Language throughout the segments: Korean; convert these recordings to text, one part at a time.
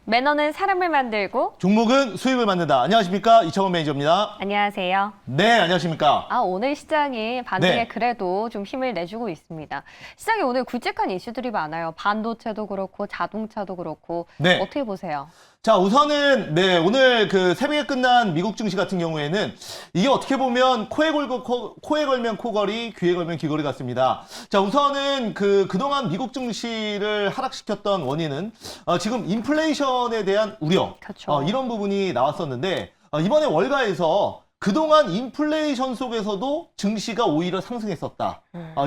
매너는 사람을 만들고 종목은 수익을 만든다. 안녕하십니까? 이창원 매니저입니다. 안녕하세요. 네, 안녕하십니까? 오늘 시장이 반등에 네. 그래도 좀 힘을 내주고 있습니다. 시장에 오늘 굵직한 이슈들이 많아요. 반도체도 그렇고 자동차도 그렇고 네. 어떻게 보세요? 자, 우선은 오늘 그 새벽에 끝난 미국 증시 같은 경우에는 이게 어떻게 보면 코에 걸면 코걸이, 귀에 걸면 귀걸이 같습니다. 자, 우선은 그동안 미국 증시를 하락시켰던 원인은 지금 인플레이션에 대한 우려, 그렇죠. 이런 부분이 나왔었는데 이번에 월가에서 그동안 인플레이션 속에서도 증시가 오히려 상승했었다.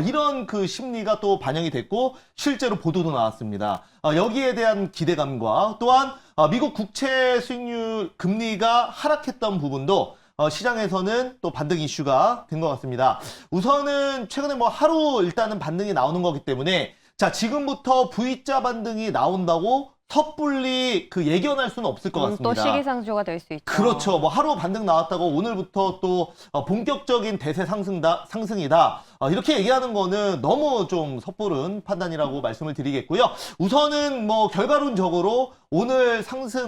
이런 그 심리가 또 반영이 됐고 실제로 보도도 나왔습니다. 여기에 대한 기대감과 또한 미국 국채 수익률 금리가 하락했던 부분도 시장에서는 또 반등 이슈가 된 것 같습니다. 우선은 최근에 하루 일단은 반등이 나오는 거기 때문에 자, 지금부터 V자 반등이 나온다고 섣불리 예견할 수는 없을 것 같습니다. 또 시기상조가 될 수 있죠. 그렇죠. 하루 반등 나왔다고 오늘부터 또 본격적인 대세 상승이다. 이렇게 얘기하는 거는 너무 좀 섣부른 판단이라고 말씀을 드리겠고요. 우선은 결과론적으로 오늘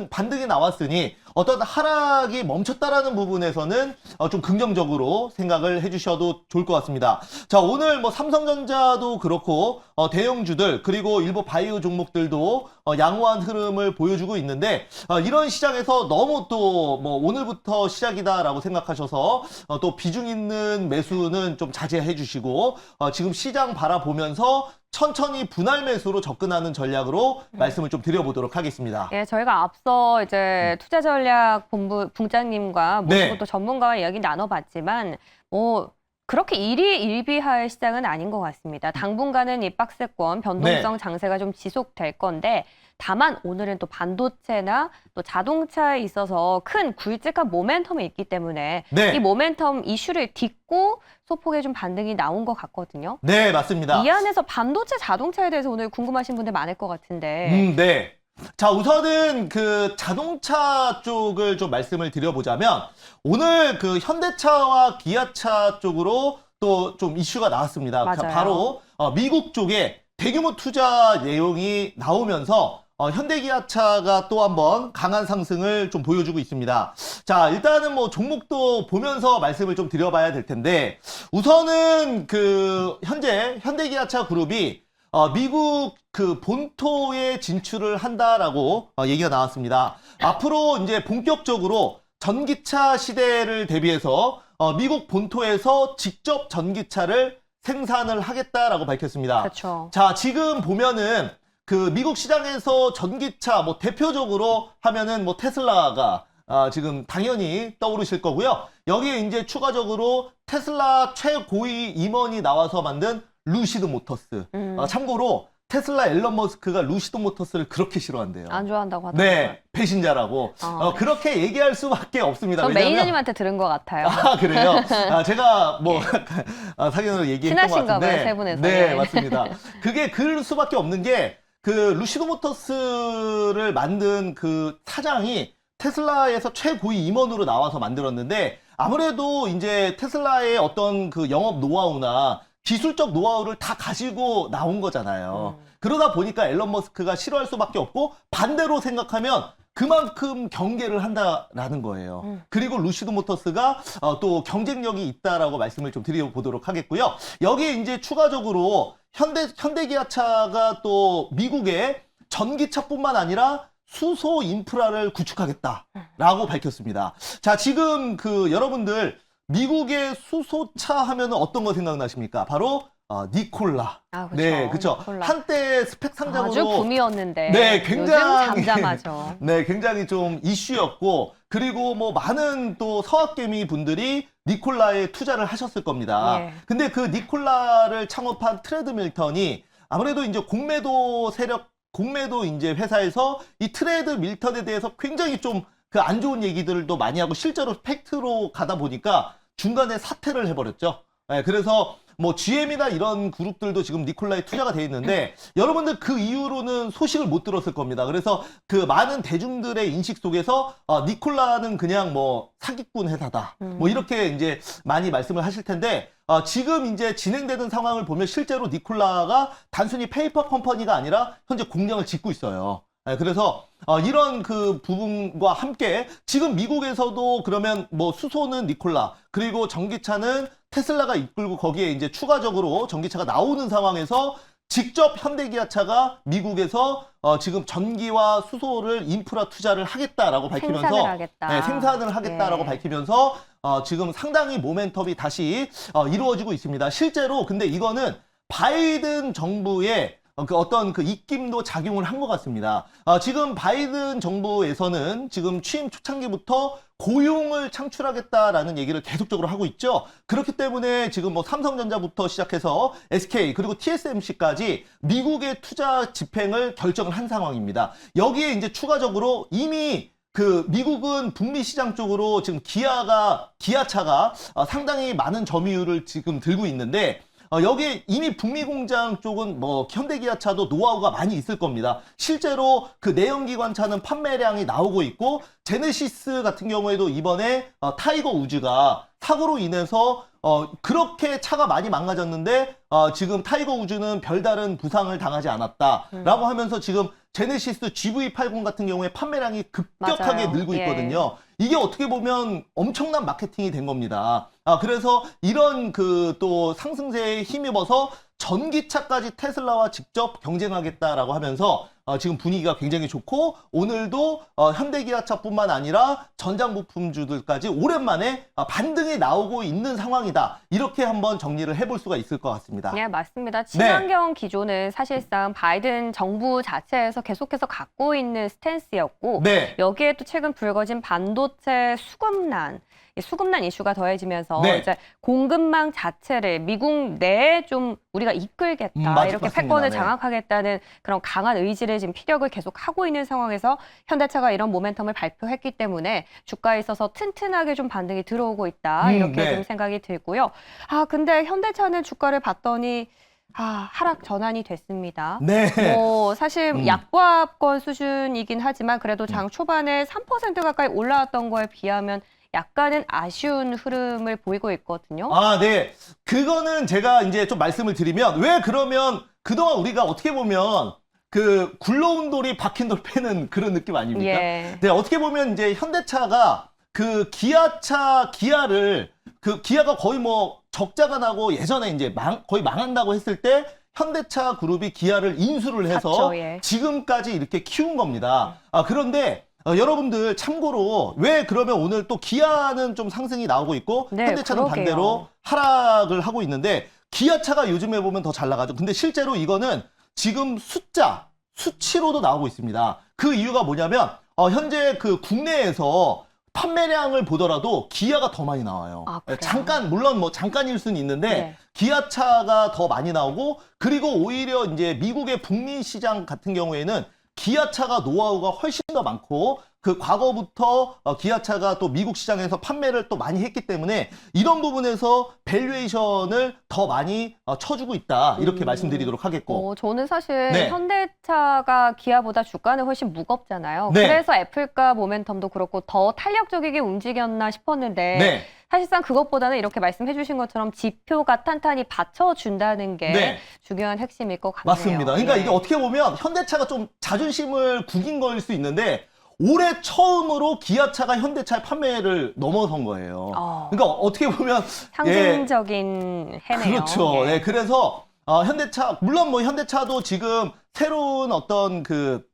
반등이 나왔으니 어떤 하락이 멈췄다라는 부분에서는 좀 긍정적으로 생각을 해주셔도 좋을 것 같습니다. 자, 오늘 삼성전자도 그렇고 대형주들 그리고 일부 바이오 종목들도 양호한 흐름을 보여주고 있는데 이런 시장에서 너무 또 오늘부터 시작이다라고 생각하셔서 또 비중 있는 매수는 좀 자제해 주시고 지금 시장 바라보면서 천천히 분할 매수로 접근하는 전략으로 말씀을 좀 드려보도록 하겠습니다. 예, 저희가 앞서 이제 투자전략본부 부장님과 모시고 또 전문가와 이야기 나눠봤지만 그렇게 일희일비할 시장은 아닌 것 같습니다. 당분간은 이 박스권 변동성 장세가 좀 지속될 건데 다만 오늘은 또 반도체나 또 자동차에 있어서 큰 굵직한 모멘텀이 있기 때문에 이 모멘텀 이슈를 딛고 소폭의 좀 반등이 나온 것 같거든요. 네, 맞습니다. 이 안에서 반도체 자동차에 대해서 오늘 궁금하신 분들 많을 것 같은데. 네. 자, 우선은 자동차 쪽을 좀 말씀을 드려보자면 오늘 현대차와 기아차 쪽으로 또 좀 이슈가 나왔습니다. 맞아요. 바로 미국 쪽에 대규모 투자 내용이 나오면서 현대기아차가 또 한번 강한 상승을 좀 보여주고 있습니다. 자, 일단은 종목도 보면서 말씀을 좀 드려봐야 될 텐데 우선은 현재 현대기아차 그룹이 미국 본토에 진출을 한다라고 얘기가 나왔습니다. 앞으로 이제 본격적으로 전기차 시대를 대비해서 미국 본토에서 직접 전기차를 생산을 하겠다라고 밝혔습니다. 그렇죠. 자, 지금 보면은 미국 시장에서 전기차 대표적으로 하면은 테슬라가 지금 당연히 떠오르실 거고요. 여기에 이제 추가적으로 테슬라 최고위 임원이 나와서 만든 루시드 모터스. 참고로 테슬라 앨런 머스크가 루시드 모터스를 그렇게 싫어한대요. 안 좋아한다고 하더라고요. 네, 배신자라고. 그렇게 얘기할 수밖에 없습니다. 전 매니저님한테 들은 것 같아요. 그래요? 제가 사견으로 얘기했던 것 친하신가 같은데. 봐요, 세 분에서. 네, 맞습니다. 그게 그럴 수밖에 없는 게 루시드 모터스를 만든 사장이 테슬라에서 최고위 임원으로 나와서 만들었는데 아무래도 이제 테슬라의 어떤 영업 노하우나 기술적 노하우를 다 가지고 나온 거잖아요. 그러다 보니까 앨런 머스크가 싫어할 수밖에 없고 반대로 생각하면 그만큼 경계를 한다라는 거예요. 그리고 루시드 모터스가 또 경쟁력이 있다라고 말씀을 좀 드려보도록 하겠고요. 여기에 이제 추가적으로 현대기아차가 또 미국의 전기차뿐만 아니라 수소 인프라를 구축하겠다라고 밝혔습니다. 자, 지금 여러분들 미국의 수소차 하면 어떤 거 생각나십니까? 바로 니콜라. 그렇죠. 네, 그렇죠. 니콜라. 한때 스펙 상장으로 아주 붐이었는데 네, 굉장히 요즘 잠잠하죠. 네, 굉장히 좀 이슈였고 그리고 많은 또 서학개미 분들이 니콜라에 투자를 하셨을 겁니다. 예. 근데 니콜라를 창업한 트레드 밀턴이 아무래도 이제 공매도 이제 회사에서 이 트레드 밀턴에 대해서 굉장히 좀 안 좋은 얘기들도 많이 하고 실제로 팩트로 가다 보니까 중간에 사퇴를 해버렸죠. 네, 그래서 GM이나 이런 그룹들도 지금 니콜라에 투자가 돼 있는데 여러분들 그 이후로는 소식을 못 들었을 겁니다. 그래서 많은 대중들의 인식 속에서 니콜라는 그냥 사기꾼 회사다. 이렇게 이제 많이 말씀을 하실 텐데 지금 이제 진행되는 상황을 보면 실제로 니콜라가 단순히 페이퍼 컴퍼니가 아니라 현재 공장을 짓고 있어요. 그래서 이런 그 부분과 함께 지금 미국에서도 그러면 뭐 수소는 니콜라 그리고 전기차는 테슬라가 이끌고 거기에 이제 추가적으로 전기차가 나오는 상황에서 직접 현대기아차가 미국에서 지금 전기와 수소를 인프라 투자를 하겠다라고 밝히면서 생산을 하겠다. 생산을 하겠다라고 밝히면서 지금 상당히 모멘텀이 다시 이루어지고 있습니다. 실제로 근데 이거는 바이든 정부의 그 어떤 그 입김도 작용을 한 것 같습니다. 지금 바이든 정부에서는 지금 취임 초창기부터 고용을 창출하겠다라는 얘기를 계속적으로 하고 있죠. 그렇기 때문에 지금 뭐 삼성전자부터 시작해서 SK 그리고 TSMC까지 미국의 투자 집행을 결정을 한 상황입니다. 여기에 이제 추가적으로 이미 그 미국은 북미 시장 쪽으로 지금 기아차가 상당히 많은 점유율을 지금 들고 있는데 여기에 이미 북미 공장 쪽은 뭐 현대기아차도 노하우가 많이 있을 겁니다. 실제로 그 내연기관차는 판매량이 나오고 있고 제네시스 같은 경우에도 이번에 타이거 우즈가 사고로 인해서 그렇게 차가 많이 망가졌는데 지금 타이거 우즈는 별다른 부상을 당하지 않았다라고 하면서 지금 제네시스 GV80 같은 경우에 판매량이 급격하게 맞아요. 늘고 있거든요. 이게 어떻게 보면 엄청난 마케팅이 된 겁니다. 그래서 이런 그 또 상승세에 힘입어서 전기차까지 테슬라와 직접 경쟁하겠다라고 하면서 지금 분위기가 굉장히 좋고 오늘도 현대기아차뿐만 아니라 전장부품주들까지 오랜만에 반등이 나오고 있는 상황이다. 이렇게 한번 정리를 해볼 수가 있을 것 같습니다. 네, 맞습니다. 친환경 기조는 사실상 바이든 정부 자체에서 계속해서 갖고 있는 스탠스였고 네. 여기에 또 최근 불거진 반도체 수급난, 이 수급난 이슈가 더해지면서 네. 이제 공급망 자체를 미국 내에 좀 우리가 이끌겠다, 이렇게 맞습니다. 패권을 네. 장악하겠다는 그런 강한 의지를 지금 피력을 계속 하고 있는 상황에서 현대차가 이런 모멘텀을 발표했기 때문에 주가에 있어서 튼튼하게 좀 반등이 들어오고 있다, 이렇게 네. 좀 생각이 들고요. 근데 현대차는 주가를 봤더니 하락 전환이 됐습니다. 네. 사실 약보합권 수준이긴 하지만 그래도 장 초반에 3% 가까이 올라왔던 거에 비하면 약간은 아쉬운 흐름을 보이고 있거든요. 네. 그거는 제가 이제 좀 말씀을 드리면 왜 그러면 그동안 우리가 어떻게 보면 그 굴러온 돌이 박힌 돌 패는 그런 느낌 아닙니까? 예. 네, 어떻게 보면 이제 현대차가 그 기아를 그 기아가 거의 뭐 적자가 나고 예전에 이제 거의 망한다고 했을 때 현대차 그룹이 기아를 인수를 해서 샀죠, 예. 지금까지 이렇게 키운 겁니다. 그런데 여러분들 참고로 왜 그러면 오늘 또 기아는 좀 상승이 나오고 있고 네, 현대차는 그러게요. 반대로 하락을 하고 있는데 기아차가 요즘에 보면 더 잘 나가죠. 근데 실제로 이거는 지금 수치로도 나오고 있습니다. 그 이유가 뭐냐면 현재 그 국내에서 판매량을 보더라도 기아가 더 많이 나와요. 그래요? 잠깐 물론 뭐 잠깐일 수는 있는데 네. 기아차가 더 많이 나오고 그리고 오히려 이제 미국의 북미 시장 같은 경우에는 기아차가 노하우가 훨씬 더 많고 그 과거부터 기아차가 또 미국 시장에서 판매를 또 많이 했기 때문에 이런 부분에서 밸류에이션을 더 많이 쳐주고 있다 이렇게 말씀드리도록 하겠고 저는 사실 네. 현대차가 기아보다 주가는 훨씬 무겁잖아요. 네. 그래서 애플과 모멘텀도 그렇고 더 탄력적이게 움직였나 싶었는데 네. 사실상 그것보다는 이렇게 말씀해 주신 것처럼 지표가 탄탄히 받쳐준다는 게 네. 중요한 핵심일 것 같네요. 맞습니다. 그러니까 예. 이게 어떻게 보면 현대차가 좀 자존심을 구긴 거일 수 있는데 올해 처음으로 기아차가 현대차의 판매를 넘어선 거예요. 그러니까 어떻게 보면 상징적인 해네요. 그렇죠. 예. 네, 그래서 현대차 물론 뭐 현대차도 지금 새로운 어떤 그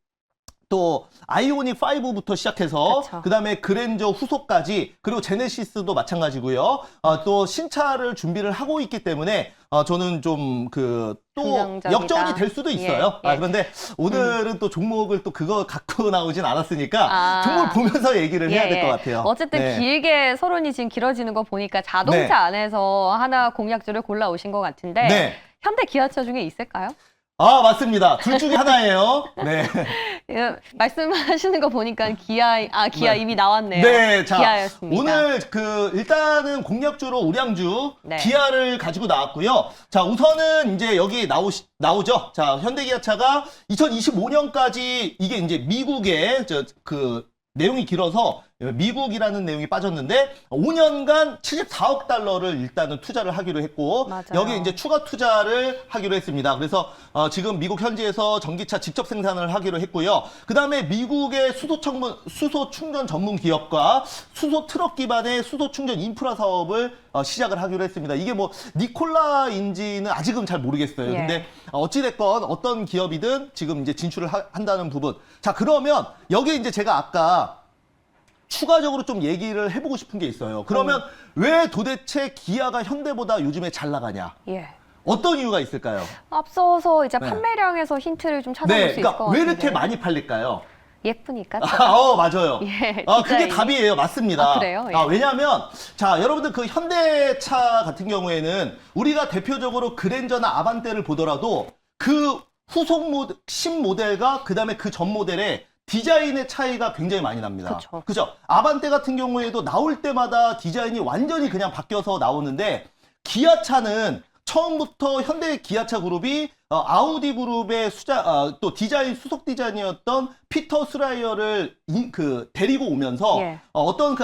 또 아이오닉 5부터 시작해서 그쵸. 그다음에 그랜저 후속까지 그리고 제네시스도 마찬가지고요. 또 신차를 준비를 하고 있기 때문에 저는 좀 그 또 긍정적이다. 역전이 될 수도 있어요. 예, 예. 그런데 오늘은 또 종목을 또 그거 갖고 나오진 않았으니까 종목을 보면서 얘기를 해야 될 것 같아요. 어쨌든 네. 길게 서론이 지금 길어지는 거 보니까 자동차 네. 안에서 하나 공약주를 골라 오신 것 같은데 네. 현대 기아차 중에 있을까요? 맞습니다. 둘 중에 하나예요. 네. 예, 말씀하시는 거 보니까 기아 네. 이미 나왔네요. 네, 자, 기아였습니다. 오늘 일단은 공략주로 우량주 네. 기아를 가지고 나왔고요. 자, 우선은 이제 여기 나오죠. 자, 현대기아차가 2025년까지 이게 이제 미국의 그 내용이 길어서 미국이라는 내용이 빠졌는데 5년간 74억 달러를 일단은 투자를 하기로 했고 맞아요. 여기 이제 추가 투자를 하기로 했습니다. 그래서 지금 미국 현지에서 전기차 직접 생산을 하기로 했고요. 그다음에 미국의 수소 충전 전문 기업과 수소 트럭 기반의 수소 충전 인프라 사업을 시작을 하기로 했습니다. 이게 뭐 니콜라인지는 아직은 잘 모르겠어요. 예. 근데 어찌됐건 어떤 기업이든 지금 이제 진출을 한다는 부분. 자, 그러면 여기 이제 제가 아까 추가적으로 좀 얘기를 해보고 싶은 게 있어요. 그러면 왜 도대체 기아가 현대보다 요즘에 잘 나가냐? 예. 어떤 이유가 있을까요? 앞서서 이제 네. 판매량에서 힌트를 좀 찾아볼 수 있을 것 왜 같은데. 이렇게 많이 팔릴까요? 예쁘니까. 맞아요. 예, 그게 디자인이. 답이에요. 맞습니다. 그래요? 예. 왜냐하면, 자, 여러분들 그 현대차 같은 경우에는 우리가 대표적으로 그랜저나 아반떼를 보더라도 그 후속 신모델과 그 다음에 그 전 모델의 디자인의 차이가 굉장히 많이 납니다. 그쵸. 그죠? 아반떼 같은 경우에도 나올 때마다 디자인이 완전히 그냥 바뀌어서 나오는데 기아차는 처음부터 현대 기아차 그룹이 아우디 그룹의 또 디자인 수석 디자인이었던 피터 스라이어를 데리고 오면서 예. 어떤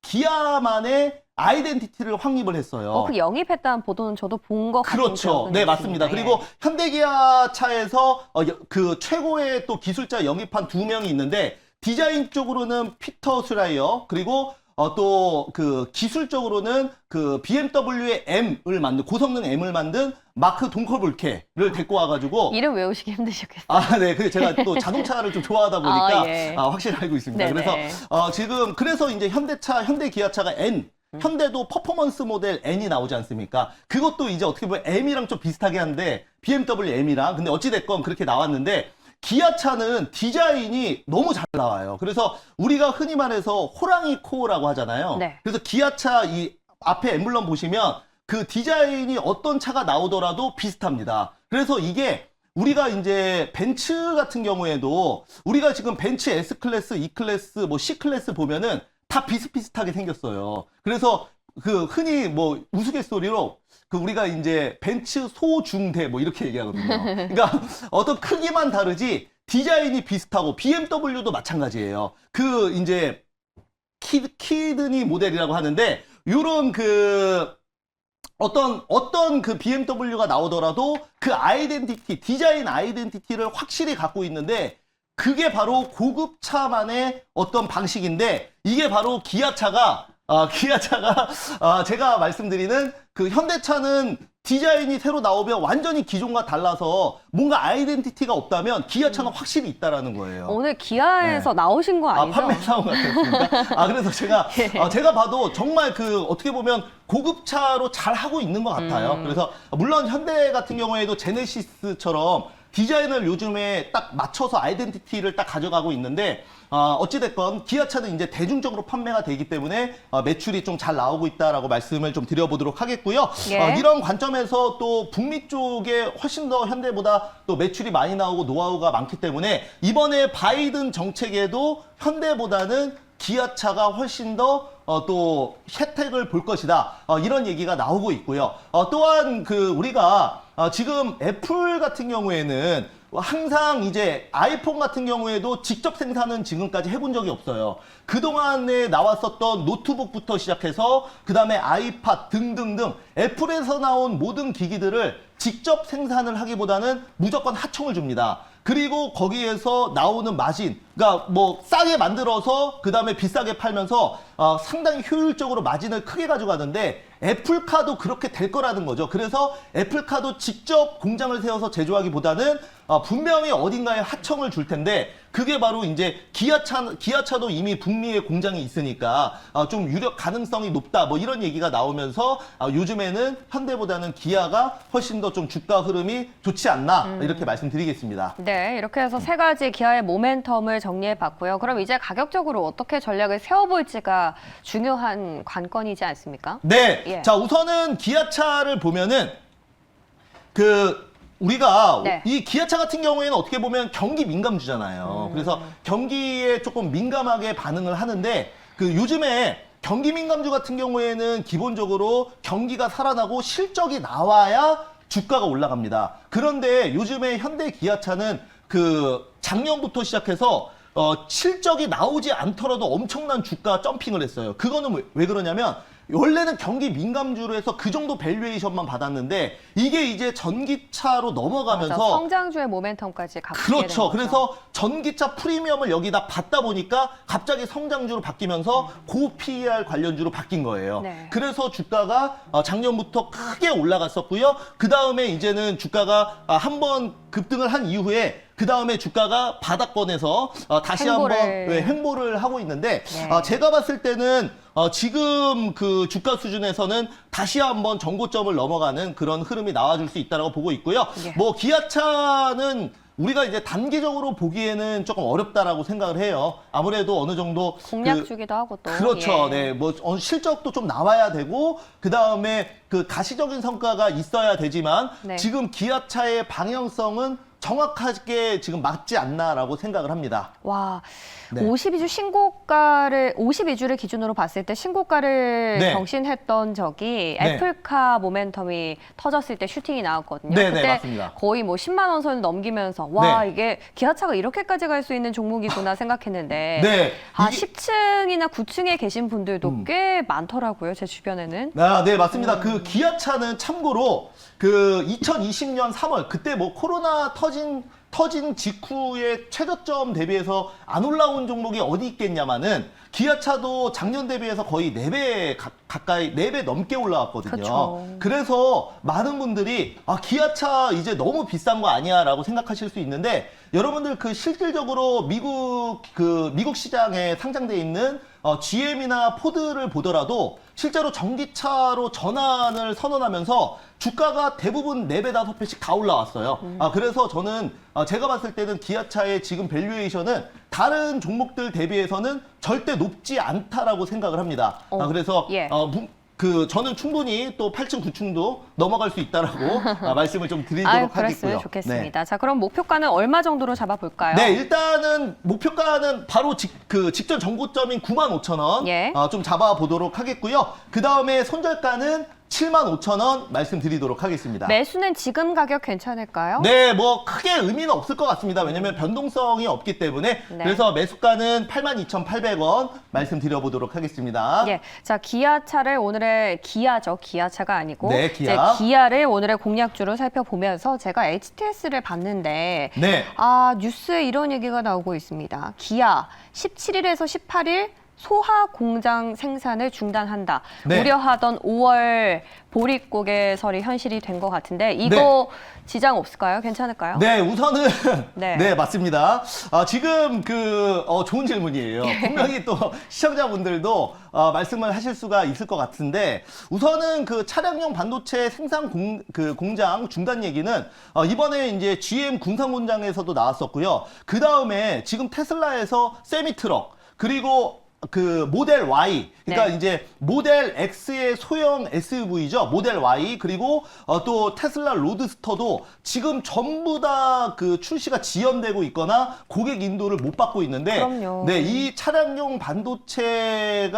기아만의 아이덴티티를 확립을 했어요. 그 영입했다는 보도는 저도 본 것 같은 그렇죠. 기억은 네, 있습니다. 맞습니다. 예. 그리고 현대기아차에서 그 최고의 또 기술자 영입한 2명이 있는데 디자인 쪽으로는 피터 스라이어 그리고 또 그 기술적으로는 그 BMW의 M을 만든 고성능 M을 만든 마크 동커블케를 데리고 와가지고 이름 외우시기 힘드셨겠어요. 네. 그 제가 또 자동차를 좀 좋아하다 보니까 예. 확실히 알고 있습니다. 네네. 그래서 그래서 이제 현대기아차가 N 현대도 퍼포먼스 모델 N이 나오지 않습니까? 그것도 이제 어떻게 보면 M이랑 좀 비슷하게 하는데 BMW M이랑 근데 어찌됐건 그렇게 나왔는데 기아차는 디자인이 너무 잘 나와요. 그래서 우리가 흔히 말해서 호랑이 코어라고 하잖아요. 네. 그래서 기아차 이 앞에 엠블럼 보시면 그 디자인이 어떤 차가 나오더라도 비슷합니다. 그래서 이게 우리가 이제 벤츠 같은 경우에도 우리가 지금 벤츠 S클래스, E클래스, 뭐 C클래스 보면은 다 비슷비슷하게 생겼어요. 그래서 그 흔히 뭐 우스갯소리로 그 우리가 이제 벤츠 소중대 뭐 이렇게 얘기하거든요. 그러니까 어떤 크기만 다르지 디자인이 비슷하고 BMW도 마찬가지예요. 그 이제 키드니 모델이라고 하는데 요런 그 어떤 그 BMW가 나오더라도 그 아이덴티티, 디자인 아이덴티티를 확실히 갖고 있는데 그게 바로 고급차만의 어떤 방식인데 이게 바로 기아차가 제가 말씀드리는 그 현대차는 디자인이 새로 나오면 완전히 기존과 달라서 뭔가 아이덴티티가 없다면 기아차는 확실히 있다라는 거예요. 오늘 기아에서 나오신 거 아니죠? 판매 사원 같았습니까? 그래서 제가 봐도 정말 그 어떻게 보면 고급차로 잘 하고 있는 것 같아요. 그래서 물론 현대 같은 경우에도 제네시스처럼 디자인을 요즘에 딱 맞춰서 아이덴티티를 딱 가져가고 있는데 어찌됐건 기아차는 이제 대중적으로 판매가 되기 때문에 매출이 좀 잘 나오고 있다라고 말씀을 좀 드려보도록 하겠고요. 예. 이런 관점에서 또 북미 쪽에 훨씬 더 현대보다 또 매출이 많이 나오고 노하우가 많기 때문에 이번에 바이든 정책에도 현대보다는 기아차가 훨씬 더 또 혜택을 볼 것이다. 이런 얘기가 나오고 있고요. 또한 그 우리가 지금 애플 같은 경우에는 항상 이제 아이폰 같은 경우에도 직접 생산은 지금까지 해본 적이 없어요. 그동안에 나왔었던 노트북부터 시작해서 그 다음에 아이팟 등등등 애플에서 나온 모든 기기들을 직접 생산을 하기보다는 무조건 하청을 줍니다. 그리고 거기에서 나오는 마진, 그러니까 뭐 싸게 만들어서 그 다음에 비싸게 팔면서 상당히 효율적으로 마진을 크게 가져가는데 애플카도 그렇게 될 거라는 거죠. 그래서 애플카도 직접 공장을 세워서 제조하기보다는 분명히 어딘가에 하청을 줄 텐데 그게 바로 이제 기아차도 이미 북미에 공장이 있으니까 좀 유력 가능성이 높다 뭐 이런 얘기가 나오면서 요즘에는 현대보다는 기아가 훨씬 더 좀 주가 흐름이 좋지 않나 이렇게 말씀드리겠습니다. 네, 이렇게 해서 세 가지 기아의 모멘텀을 정리해봤고요. 그럼 이제 가격적으로 어떻게 전략을 세워볼지가 중요한 관건이지 않습니까? 네. 예. 자, 우선은 기아차를 보면은 우리가 네. 이 기아차 같은 경우에는 어떻게 보면 경기 민감주잖아요. 그래서 경기에 조금 민감하게 반응을 하는데 요즘에 경기 민감주 같은 경우에는 기본적으로 경기가 살아나고 실적이 나와야 주가가 올라갑니다. 그런데 요즘에 현대 기아차는 작년부터 시작해서 실적이 나오지 않더라도 엄청난 주가 점핑을 했어요. 그거는 왜 그러냐면 원래는 경기 민감주로 해서 그 정도 밸류에이션만 받았는데 이게 이제 전기차로 넘어가면서 맞아, 성장주의 모멘텀까지 갖게 그렇죠. 된 거죠. 그래서 전기차 프리미엄을 여기다 받다 보니까 갑자기 성장주로 바뀌면서 고 PER 관련주로 바뀐 거예요. 네. 그래서 주가가 작년부터 크게 올라갔었고요. 그 다음에 이제는 주가가 한번 급등을 한 이후에 그 다음에 주가가 바닥권에서 다시 한번 횡보를 하고 있는데 네. 제가 봤을 때는 지금 그 주가 수준에서는 다시 한번 전고점을 넘어가는 그런 흐름이 나와줄 수 있다고 보고 있고요. 예. 뭐 기아차는 우리가 이제 단기적으로 보기에는 조금 어렵다라고 생각을 해요. 아무래도 어느 정도 공략주기도 하고 또 그렇죠. 예. 네, 뭐 실적도 좀 나와야 되고 그 다음에 그 가시적인 성과가 있어야 되지만 네. 지금 기아차의 방향성은 정확하게 지금 맞지 않나라고 생각을 합니다. 와, 네. 52주를 기준으로 봤을 때 신고가를 네. 경신했던 적이 네. 애플카 모멘텀이 터졌을 때 슈팅이 나왔거든요. 네, 그때 네, 맞습니다. 거의 뭐 10만 원 선을 넘기면서 와, 네. 이게 기아차가 이렇게까지 갈 수 있는 종목이구나 생각했는데 네. 10층이나 9층에 계신 분들도 꽤 많더라고요. 제 주변에는. 네, 맞습니다. 그 기아차는 참고로 그 2020년 3월 그때 뭐 코로나 터진 직후에 최저점 대비해서 안 올라온 종목이 어디 있겠냐마는 기아차도 작년 대비해서 거의 4배 가까이 4배 넘게 올라왔거든요. 그쵸. 그래서 많은 분들이 기아차 이제 너무 비싼 거 아니야라고 생각하실 수 있는데 여러분들 그 실질적으로 미국 시장에 상장돼 있는 GM이나 포드를 보더라도 실제로 전기차로 전환을 선언하면서 주가가 대부분 4배, 5배씩 다 올라왔어요. 그래서 저는 제가 봤을 때는 기아차의 지금 밸류에이션은 다른 종목들 대비해서는 절대 높지 않다라고 생각을 합니다. 그래서 예. 저는 충분히 또 8층, 9층도 넘어갈 수 있다라고 말씀을 좀 드리도록 그랬으면 하겠고요. 좋겠습니다. 자, 그럼 목표가는 얼마 정도로 잡아볼까요? 네, 일단은 목표가는 바로 직전 전고점인 95,000원 예. 좀 잡아보도록 하겠고요. 그 다음에 손절가는 75,000원 말씀드리도록 하겠습니다. 매수는 지금 가격 괜찮을까요? 네, 뭐 크게 의미는 없을 것 같습니다. 왜냐면 변동성이 없기 때문에 네. 그래서 매수가는 82,800원 말씀드려보도록 하겠습니다. 예, 자 기아차를 오늘의 기아죠, 기아차가 아니고 네, 기아. 이제 기아를 오늘의 공략주로 살펴보면서 제가 HTS를 봤는데 네. 뉴스에 이런 얘기가 나오고 있습니다. 기아 17일에서 18일 소하 공장 생산을 중단한다. 네. 우려하던 5월 보릿고개설이 현실이 된 것 같은데 이거 지장 없을까요? 괜찮을까요? 네, 우선은 네. 네, 맞습니다. 지금 좋은 질문이에요. 분명히 또 시청자분들도 말씀을 하실 수가 있을 것 같은데 우선은 그 차량용 반도체 생산 공장 중단 얘기는 이번에 이제 GM 군산 공장에서도 나왔었고요. 그 다음에 지금 테슬라에서 세미 트럭 그리고 그 모델 Y, 그러니까 네. 이제 모델 X의 소형 SUV죠. 모델 Y 그리고 또 테슬라 로드스터도 지금 전부 다 그 출시가 지연되고 있거나 고객 인도를 못 받고 있는데, 그럼요. 네, 이 차량용 반도체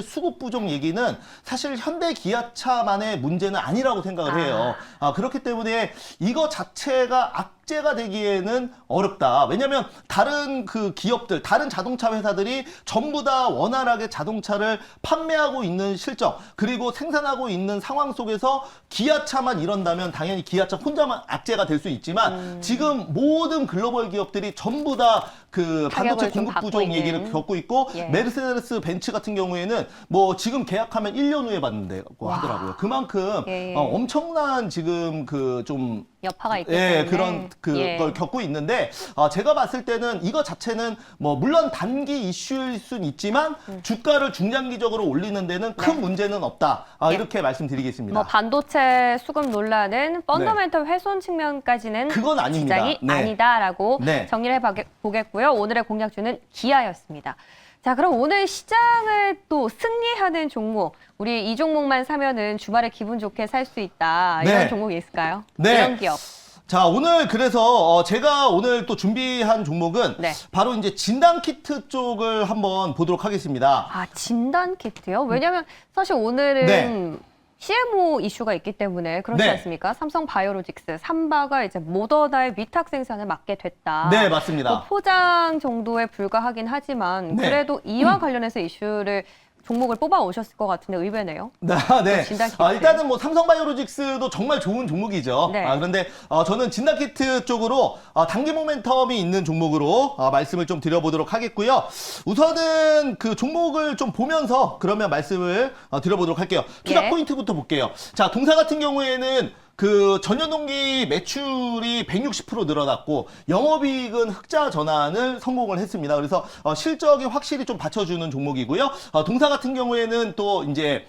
수급 부족 얘기는 사실 현대 기아차만의 문제는 아니라고 생각을 해요. 그렇기 때문에 이거 자체가 악재가 되기에는 어렵다. 왜냐하면 다른 그 기업들, 다른 자동차 회사들이 전부 다 원활하게 자동차를 판매하고 있는 실적 그리고 생산하고 있는 상황 속에서 기아차만 이런다면 당연히 기아차 혼자만 악재가 될 수 있지만 지금 모든 글로벌 기업들이 전부 다 그 반도체 타격을 좀 공급 받고 부족 있는. 얘기를 겪고 있고 예. 메르세데스 벤츠 같은 경우에는 뭐 지금 계약하면 1년 후에 받는다고 하더라고요. 그만큼 예. 엄청난 지금 그 좀 여파가 있기 때문에 그런 걸 겪고 있는데 제가 봤을 때는 이거 자체는 뭐 물론 단기 이슈일 순 있지만 주가를 중장기적으로 올리는 데는 큰 문제는 없다. 예. 이렇게 말씀드리겠습니다. 뭐 반도체 수급 논란은 펀더멘털 훼손 측면까지는 그건 아닙니다. 지장이 네. 아니다라고 네. 정리를 해보겠고요. 오늘의 공략주는 기아였습니다. 자, 그럼 오늘 시장을 또 승리하는 종목, 우리 이 종목만 사면은 주말에 기분 좋게 살 수 있다. 이런 네. 종목이 있을까요? 네. 이런 기업. 자, 오늘 그래서 제가 오늘 또 준비한 종목은 네. 바로 이제 진단 키트 쪽을 한번 보도록 하겠습니다. 진단 키트요? 왜냐면 사실 오늘은 네. CMO 이슈가 있기 때문에 그렇지 네. 않습니까? 삼성 바이오로직스, 삼바가 이제 모더나의 위탁 생산을 맡게 됐다. 네, 맞습니다. 뭐 포장 정도에 불과하긴 하지만 네. 그래도 이와 관련해서 이슈를 종목을 뽑아 오셨을 것 같은데 의외네요. 네. 진단키트. 일단은 뭐 삼성바이오로직스도 정말 좋은 종목이죠. 네. 그런데 저는 진단키트 쪽으로 단기 모멘텀이 있는 종목으로 말씀을 좀 드려보도록 하겠고요. 우선은 그 종목을 좀 보면서 그러면 말씀을 드려보도록 할게요. 투자 예. 포인트부터 볼게요. 자, 동사 같은 경우에는 그 전년 동기 매출이 160% 늘어났고 영업이익은 흑자 전환을 성공을 했습니다. 그래서 실적이 확실히 좀 받쳐주는 종목이고요. 동사 같은 경우에는 또 이제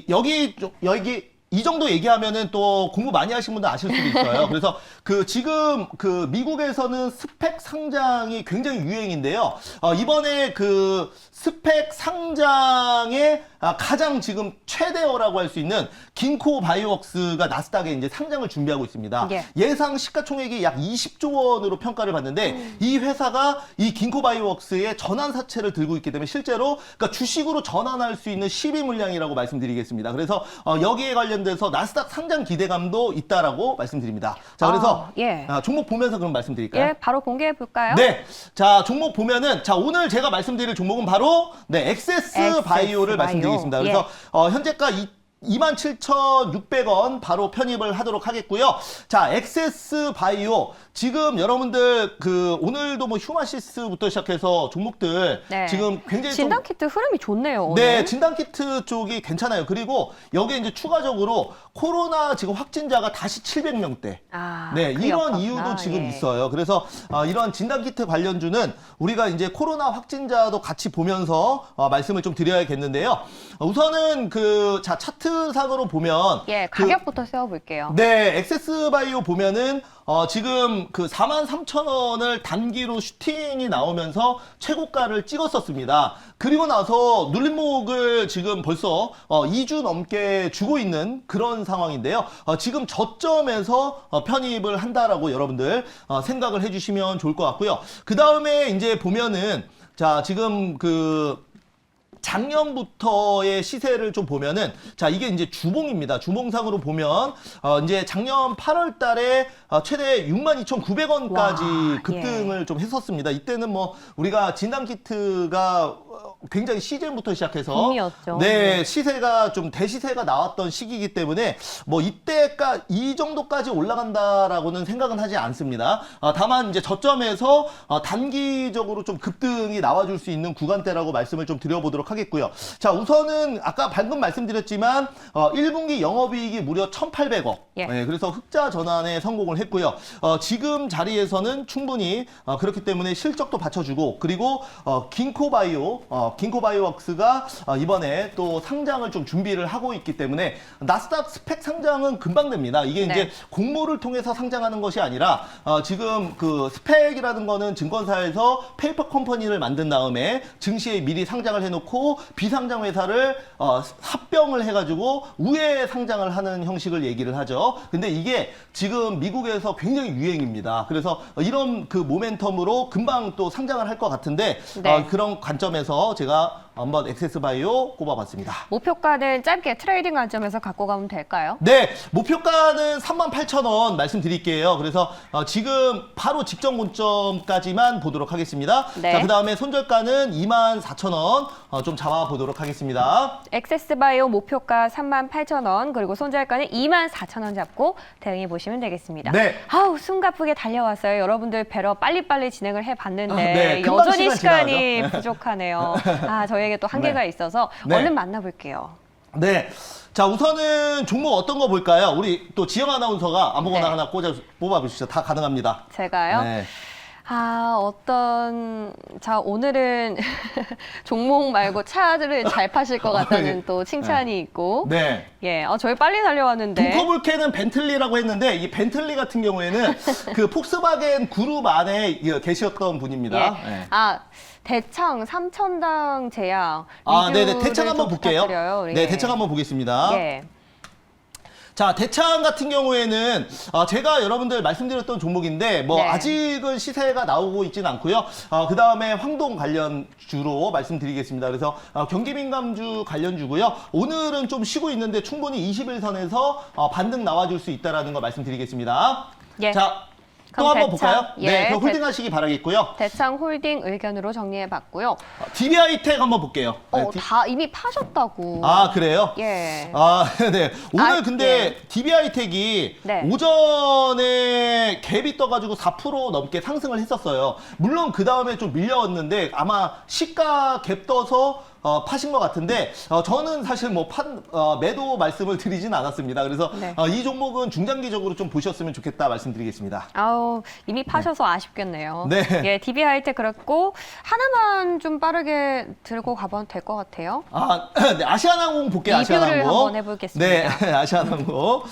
여기 이 정도 얘기하면은 또 공부 많이 하신 분들 아실 수도 있어요. 그래서 그 지금 그 미국에서는 스펙 상장이 굉장히 유행인데요. 이번에 그 스펙 상장의 가장 지금 최대어라고 할 수 있는 긴코 바이오웍스가 나스닥에 이제 상장을 준비하고 있습니다. 예. 예상 시가총액이 약 20조 원으로 평가를 받는데 이 회사가 이 긴코 바이오웍스의 전환 사채를 들고 있기 때문에 실제로 그러니까 주식으로 전환할 수 있는 시비 물량이라고 말씀드리겠습니다. 그래서 여기에 관련돼서 나스닥 상장 기대감도 있다라고 말씀드립니다. 자, 그래서 예. 종목 보면서 그럼 말씀드릴까요? 예, 바로 공개해 볼까요? 네. 자, 종목 보면은, 자, 오늘 제가 말씀드릴 종목은 바로, 엑세스 바이오를 말씀드리겠습니다. 그래서, 현재가 27,600원 바로 편입을 하도록 하겠고요. 자, 엑세스 바이오. 지금 여러분들 오늘도 뭐 휴마시스부터 시작해서 종목들 네. 지금 굉장히 진단 키트 흐름이 좋네요. 오늘. 네, 진단키트 쪽이 괜찮아요. 그리고 여기에 이제 추가적으로 코로나 지금 확진자가 다시 700명대. 네, 그게 이런 였구나. 이유도 지금 예. 있어요. 그래서 이런 진단키트 관련주는 우리가 이제 코로나 확진자도 같이 보면서 말씀을 좀 드려야겠는데요. 우선은 자, 차트상으로 보면 예, 가격부터 세워볼게요. 네, 엑세스바이오 보면은 지금 43,000원을 단기로 슈팅이 나오면서 최고가를 찍었었습니다. 그리고 나서 눌림목을 지금 벌써 2주 넘게 주고 있는 그런 상황인데요. 지금 저점에서 편입을 한다라고 여러분들 생각을 해주시면 좋을 것 같고요. 그 다음에 이제 보면은 자, 지금 작년부터의 시세를 좀 보면은 자, 이게 이제 주봉입니다. 주봉상으로 보면 이제 작년 8월 달에 최대 62,900원까지 와, 급등을 좀 했었습니다. 이때는 뭐 우리가 진단키트가 굉장히 시즌부터 시작해서 붐이었죠. 네, 시세가 좀 대시세가 나왔던 시기이기 때문에 뭐 이때가 이 정도까지 올라간다라고는 생각은 하지 않습니다. 다만 이제 저점에서 단기적으로 좀 급등이 나와줄 수 있는 구간대라고 말씀을 좀 드려보도록 하겠고요. 자, 우선은 아까 방금 말씀드렸지만 1분기 영업이익이 무려 1,800억. 예. 네, 그래서 흑자 전환에 성공을 했고요. 지금 자리에서는 충분히 그렇기 때문에 실적도 받쳐주고 그리고 긴코바이오웍스가 이번에 또 상장을 좀 준비를 하고 있기 때문에 나스닥 스펙 상장은 금방 됩니다. 이게 네. 이제 공모를 통해서 상장하는 것이 아니라 지금 스펙이라는 거는 증권사에서 페이퍼 컴퍼니를 만든 다음에 증시에 미리 상장을 해놓고 비상장 회사를 합병을 해가지고 우회 상장을 하는 형식을 얘기를 하죠. 근데 이게 지금 미국에서 굉장히 유행입니다. 그래서 이런 모멘텀으로 금방 또 상장을 할 것 같은데 네. 그런 관점에서 제가 한번 엑세스바이오 꼽아봤습니다. 목표가는 짧게 트레이딩 관점에서 갖고 가면 될까요? 네, 목표가는 38,000원 말씀드릴게요. 그래서 지금 바로 직전 고점까지만 보도록 하겠습니다. 네. 자, 그 다음에 손절가는 24,000원 좀 잡아보도록 하겠습니다. 엑세스바이오 목표가 38,000원 그리고 손절가는 24,000원 잡고 대응해 보시면 되겠습니다. 네. 아우 숨가쁘게 달려왔어요. 여러분들 뵈러 빨리빨리 진행을 해봤는데 네, 금방 여전히 시간 시간이 지나가죠. 부족하네요. 저에게 또 한계가 네. 있어서 네. 얼른 만나볼게요. 네. 자, 우선은 종목 어떤 거 볼까요? 우리 또 지영 아나운서가 아무거나 네. 하나 뽑아보시죠. 다 가능합니다. 제가요? 네. 자, 오늘은 종목 말고 차들을 잘 파실 것 같다는 또 칭찬이 있고. 네. 예, 저희 빨리 달려왔는데. 동커블캔은 벤틀리라고 했는데 이 벤틀리 같은 경우에는 폭스바겐 그룹 안에 계셨던 분입니다. 예. 네. 대창 3,000당 제약. 네네. 리뷰를 대창 한번 좀 볼게요. 부탁드려요, 우리. 네, 대창 한번 보겠습니다. 예. 자, 대창 같은 경우에는 제가 여러분들 말씀드렸던 종목인데 뭐 네. 아직은 시세가 나오고 있지는 않고요. 그 다음에 황동 관련주로 말씀드리겠습니다. 그래서 경기민감주 관련주고요. 오늘은 좀 쉬고 있는데 충분히 21선에서 반등 나와줄 수 있다라는 거 말씀드리겠습니다. 예. 자, 또 그럼 한번 대창, 볼까요? 네, 예, 그럼 홀딩하시기 바라겠고요. 대창 홀딩 의견으로 정리해봤고요. DBI텍 한번 볼게요. 네, 다 이미 파셨다고. 아, 그래요? 예. 네. 오늘 근데 예. DBI텍이 네. 오전에 갭이 떠가지고 4% 넘게 상승을 했었어요. 물론 그 다음에 좀 밀려왔는데 아마 시가 갭 떠서 파신 것 같은데 저는 사실 뭐 매도 말씀을 드리진 않았습니다. 그래서 네. 이 종목은 중장기적으로 좀 보셨으면 좋겠다 말씀드리겠습니다. 아우, 이미 파셔서 아쉽겠네요. 네. 예, DBI텍 그렇고 하나만 좀 빠르게 들고 가면 될 것 같아요. 네, 아시아나항공 볼게요. 리뷰를 아시아나항공. 한번 해보겠습니다. 네, 아시아나항공.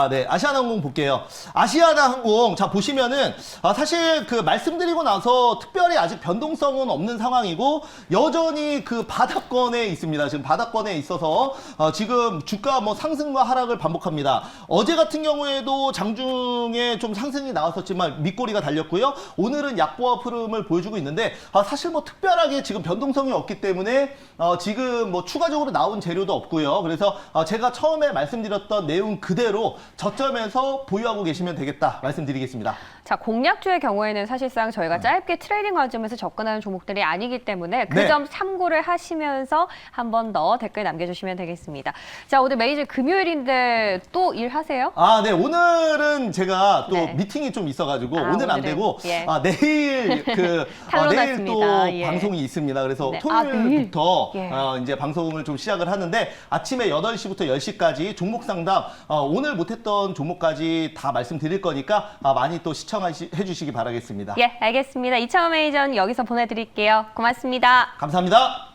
네, 아시아나항공 볼게요. 아시아나항공, 자, 보시면은, 사실 그 말씀드리고 나서 특별히 아직 변동성은 없는 상황이고, 여전히 그 바닥권에 있습니다. 지금 바닥권에 있어서, 지금 주가 뭐 상승과 하락을 반복합니다. 어제 같은 경우에도 장중에 좀 상승이 나왔었지만 밑꼬리가 달렸고요. 오늘은 약보합 흐름을 보여주고 있는데, 사실 뭐 특별하게 지금 변동성이 없기 때문에, 지금 뭐 추가적으로 나온 재료도 없고요. 그래서 제가 처음에 말씀드렸던 내용 그대로 저점에서 보유하고 계시면 되겠다 말씀드리겠습니다. 자, 공략주의 경우에는 사실상 저희가 짧게 트레이딩 관점에서 접근하는 종목들이 아니기 때문에 그 네. 점 참고를 하시면서 한 번 더 댓글 남겨주시면 되겠습니다. 자, 오늘 매니저 금요일인데 또 일하세요? 네. 오늘은 제가 또 네. 미팅이 좀 있어가지고 오늘 오늘은, 안 되고 예. 내일 내일 또 탄로났습니다. 예. 방송이 있습니다. 그래서 네. 토요일부터 내일? 이제 방송을 좀 시작을 하는데 아침에 8시부터 10시까지 종목 상담 오늘 못했던 종목까지 다 말씀드릴 거니까 많이 또 시청해 주시기 바라겠습니다. 예, 알겠습니다. 이차원 매니저는 여기서 보내드릴게요. 고맙습니다. 감사합니다.